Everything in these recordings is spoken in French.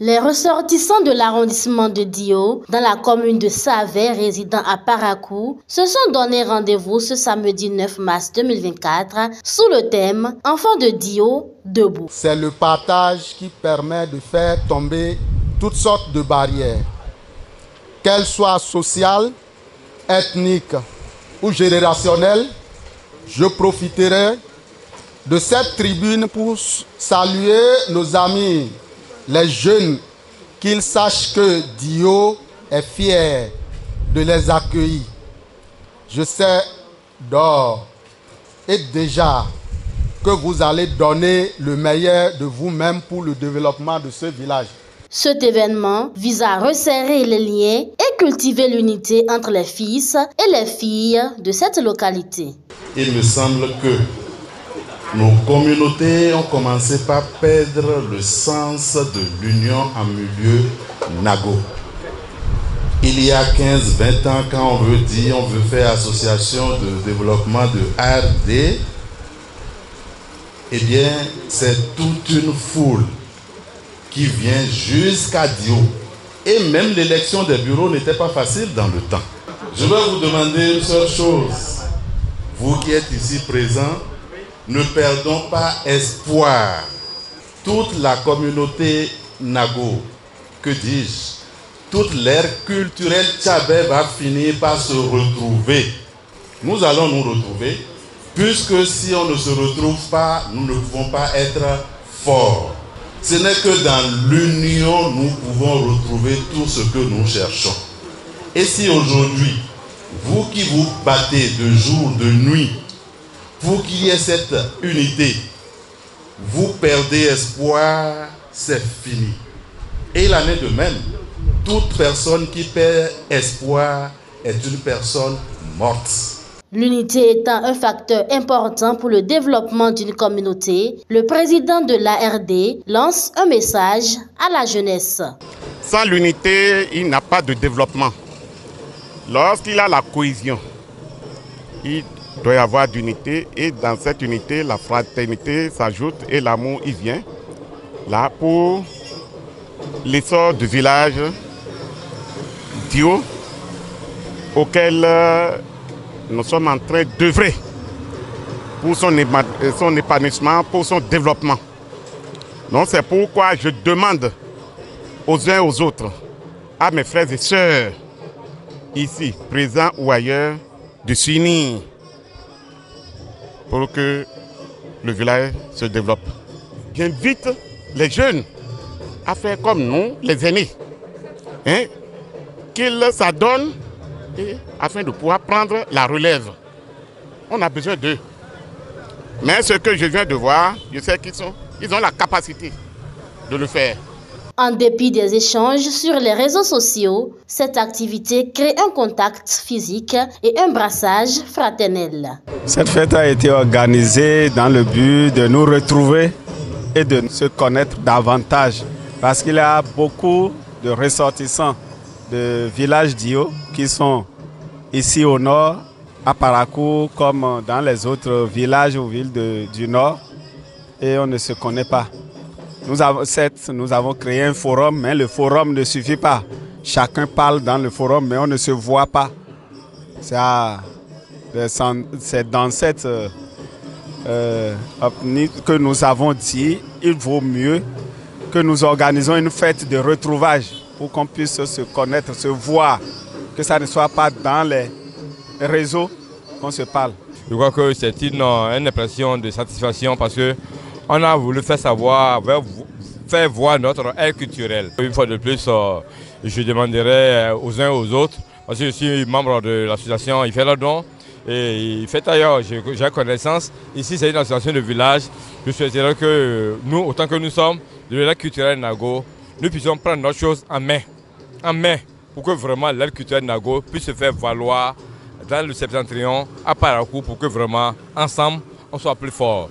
Les ressortissants de l'arrondissement de Dio, dans la commune de Savay, résidant à Parakou, se sont donné rendez-vous ce samedi 9 mars 2024 sous le thème « Enfants de Dio, debout ». C'est le partage qui permet de faire tomber toutes sortes de barrières, qu'elles soient sociales, ethniques ou générationnelles. Je profiterai de cette tribune pour saluer nos amis, les jeunes, qu'ils sachent que Dio est fier de les accueillir. Je sais d'or et déjà que vous allez donner le meilleur de vous-même pour le développement de ce village. Cet événement vise à resserrer les liens et cultiver l'unité entre les fils et les filles de cette localité. Il me semble que nos communautés ont commencé par perdre le sens de l'union en milieu Nago. Il y a 15-20 ans, quand on veut faire association de développement de RD, eh bien, c'est toute une foule qui vient jusqu'à Dio. Et même l'élection des bureaux n'était pas facile dans le temps. Je vais vous demander une seule chose. Vous qui êtes ici présents, ne perdons pas espoir. Toute la communauté Nago, que dis-je, toute l'ère culturelle Tchabé va finir par se retrouver. Nous allons nous retrouver, puisque si on ne se retrouve pas, nous ne pouvons pas être forts. Ce n'est que dans l'union nous pouvons retrouver tout ce que nous cherchons. Et si aujourd'hui, vous qui vous battez de jour, de nuit, pour qu'il y ait cette unité, vous perdez espoir, c'est fini. Et il en est de même. Toute personne qui perd espoir est une personne morte. L'unité étant un facteur important pour le développement d'une communauté, le président de l'ARD lance un message à la jeunesse. Sans l'unité, il n'y a pas de développement. Lorsqu'il y a la cohésion, il doit y avoir d'unité et dans cette unité, la fraternité s'ajoute et l'amour y vient. Là, pour l'essor du village Dio, auquel nous sommes en train d'œuvrer pour son épanouissement, pour son développement. Donc c'est pourquoi je demande aux uns et aux autres, à mes frères et sœurs, ici, présents ou ailleurs, de s'unir pour que le village se développe. J'invite les jeunes à faire comme nous, les aînés, qu'ils s'adonnent afin de pouvoir prendre la relève. On a besoin d'eux. Mais ce que je viens de voir, je sais qu'ils ont la capacité de le faire. En dépit des échanges sur les réseaux sociaux, cette activité crée un contact physique et un brassage fraternel. Cette fête a été organisée dans le but de nous retrouver et de se connaître davantage. Parce qu'il y a beaucoup de ressortissants de villages Dio qui sont ici au nord, à Parakou, comme dans les autres villages ou villes du nord. Et on ne se connaît pas. Nous avons créé un forum, mais le forum ne suffit pas. Chacun parle dans le forum, mais on ne se voit pas. C'est dans cette optique que nous avons dit il vaut mieux que nous organisons une fête de retrouvage pour qu'on puisse se connaître, se voir, que ça ne soit pas dans les réseaux qu'on se parle. Je crois que c'est une impression de satisfaction parce que on a voulu faire savoir, faire voir notre aire culturelle. Une fois de plus, je demanderai aux uns et aux autres, parce que je suis membre de l'association Il fait le don, et Il fait ailleurs, j'ai connaissance. Ici, c'est une association de village. Je souhaiterais que nous, autant que nous sommes de l'aire culturelle Nago, nous puissions prendre notre chose en main, pour que vraiment l'aire culturelle Nago puisse se faire valoir dans le septentrion, à Parakou, pour que vraiment, ensemble, on soit plus forts.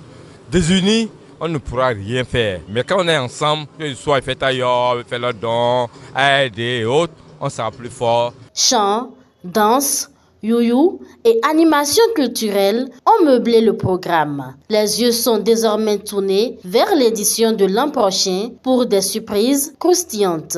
Désunis, on ne pourra rien faire. Mais quand on est ensemble, que ce soit fait ailleurs, fait le don, aider et autres, on sera plus fort. Chant, danse, youyou et animation culturelle ont meublé le programme. Les yeux sont désormais tournés vers l'édition de l'an prochain pour des surprises croustillantes.